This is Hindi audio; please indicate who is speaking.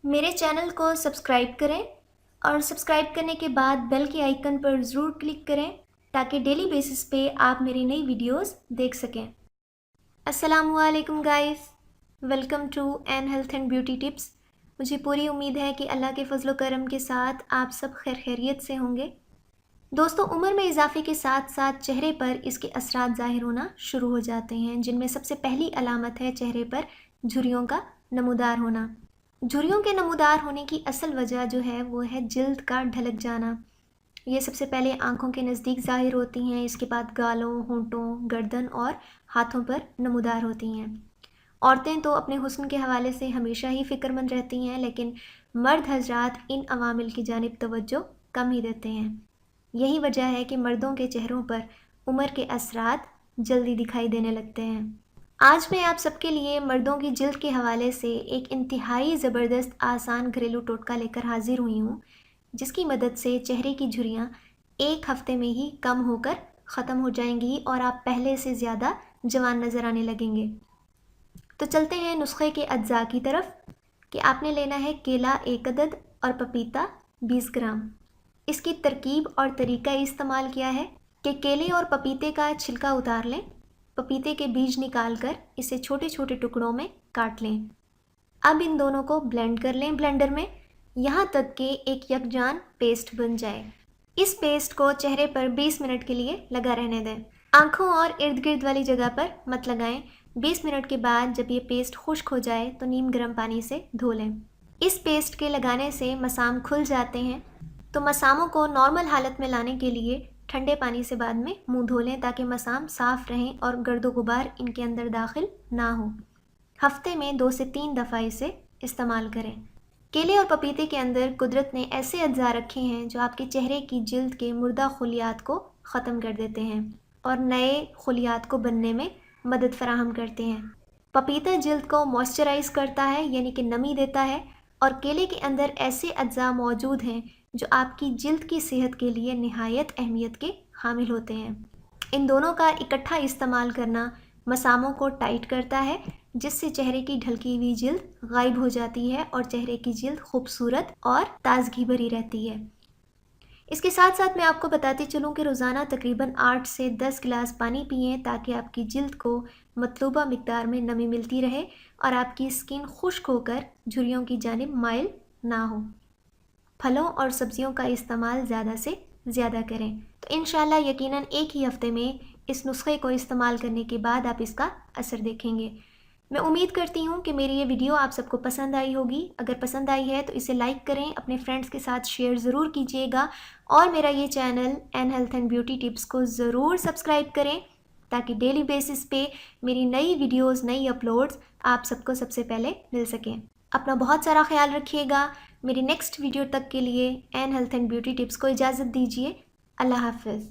Speaker 1: मेरे चैनल को सब्सक्राइब करें और सब्सक्राइब करने के बाद बेल के आइकन पर ज़रूर क्लिक करें ताकि डेली बेसिस पे आप मेरी नई वीडियोस देख सकें। अस्सलामुअलैकुम guys, welcome to N health and beauty tips. मुझे पूरी उम्मीद है कि अल्लाह के फजल करम के साथ आप सब खैरियत से होंगे। दोस्तों, उम्र में इजाफे के साथ साथ चेहरे पर इसके असरात ज़ाहिर होना शुरू हो जाते हैं, जिनमें सबसे पहली अलामत है चेहरे पर झुर्रियों का नमूदार होना। झुर्रियों के नमूदार होने की असल वजह जो है वो है जिल्द का ढलक जाना। ये सबसे पहले आंखों के नज़दीक ज़ाहिर होती हैं, इसके बाद गालों, होंठों, गर्दन और हाथों पर नमूदार होती हैं। औरतें तो अपने हुस्न के हवाले से हमेशा ही फ़िक्रमंद रहती हैं, लेकिन मर्द हजरात इन अवामिल की जानिब तवज्जो कम ही देते हैं। यही वजह है कि मर्दों के चेहरों पर उम्र के असरात जल्दी दिखाई देने लगते हैं। आज मैं आप सबके लिए मर्दों की जिल्द के हवाले से एक इंतहाई ज़बरदस्त आसान घरेलू टोटका लेकर हाजिर हुई हूँ, जिसकी मदद से चेहरे की झुर्रियाँ एक हफ्ते में ही कम होकर ख़त्म हो जाएंगी और आप पहले से ज़्यादा जवान नज़र आने लगेंगे। तो चलते हैं नुस्खे के अज्जा की तरफ कि आपने लेना है केला 1 अदद और पपीता 20 ग्राम। इसकी तरकीब और तरीका इस्तेमाल किया है कि केले और पपीते का छिलका उतार लें, पपीते के बीज निकालकर इसे छोटे छोटे टुकड़ों में काट लें। अब इन दोनों को ब्लेंड कर लें ब्लेंडर में, यहाँ तक कि एक यकजान पेस्ट बन जाए। इस पेस्ट को चेहरे पर 20 मिनट के लिए लगा रहने दें। आंखों और इर्द गिर्द वाली जगह पर मत लगाएं। 20 मिनट के बाद जब ये पेस्ट खुश्क हो जाए तो नीम गर्म पानी से धो लें। इस पेस्ट के लगाने से मसाम खुल जाते हैं, तो मसामों को नॉर्मल हालत में लाने के लिए ठंडे पानी से बाद में मुंह धो लें ताकि मसाम साफ़ रहें और गर्दो गुबार इनके अंदर दाखिल ना हो। हफ्ते में 2 से 3 दफ़ा इसे इस्तेमाल करें। केले और पपीते के अंदर कुदरत ने ऐसे अज्जा रखे हैं जो आपके चेहरे की जिल्द के मुर्दा खुलियात को ख़त्म कर देते हैं और नए खुलियात को बनने में मदद फराहम करते हैं। पपीता जिल्द को मॉइस्चराइज़ करता है, यानी कि नमी देता है, और केले के अंदर ऐसे अज्जा मौजूद हैं जो आपकी जिल्द की सेहत के लिए निहायत अहमियत के हामिल होते हैं। इन दोनों का इकट्ठा इस्तेमाल करना मसामों को टाइट करता है, जिससे चेहरे की ढलकी हुई जिल्द गायब हो जाती है और चेहरे की जिल्द खूबसूरत और ताजगी भरी रहती है। इसके साथ साथ मैं आपको बताती चलूँ कि रोज़ाना तकरीबन 8 से 10 गिलास पानी पिएं ताकि आपकी जिल्द को मतलूबा मिकदार में नमी मिलती रहे और आपकी स्किन खुश्क होकर झुर्रियों की जानिब माइल ना हो। फलों और सब्जियों का इस्तेमाल ज़्यादा से ज़्यादा करें, तो इंशाल्लाह यकीनन एक ही हफ्ते में इस नुस्खे को इस्तेमाल करने के बाद आप इसका असर देखेंगे। मैं उम्मीद करती हूँ कि मेरी ये वीडियो आप सबको पसंद आई होगी। अगर पसंद आई है तो इसे लाइक करें, अपने फ्रेंड्स के साथ शेयर ज़रूर कीजिएगा और मेरा ये channel N health and beauty tips को ज़रूर सब्सक्राइब करें ताकि डेली बेसिस पे मेरी नई वीडियोस, नई अपलोड्स आप सबको सबसे पहले मिल सकें। अपना बहुत सारा ख्याल रखिएगा। मेरी नेक्स्ट वीडियो तक के लिए N health and beauty tips को इजाज़त दीजिए। अल्लाह हाफ़िज़।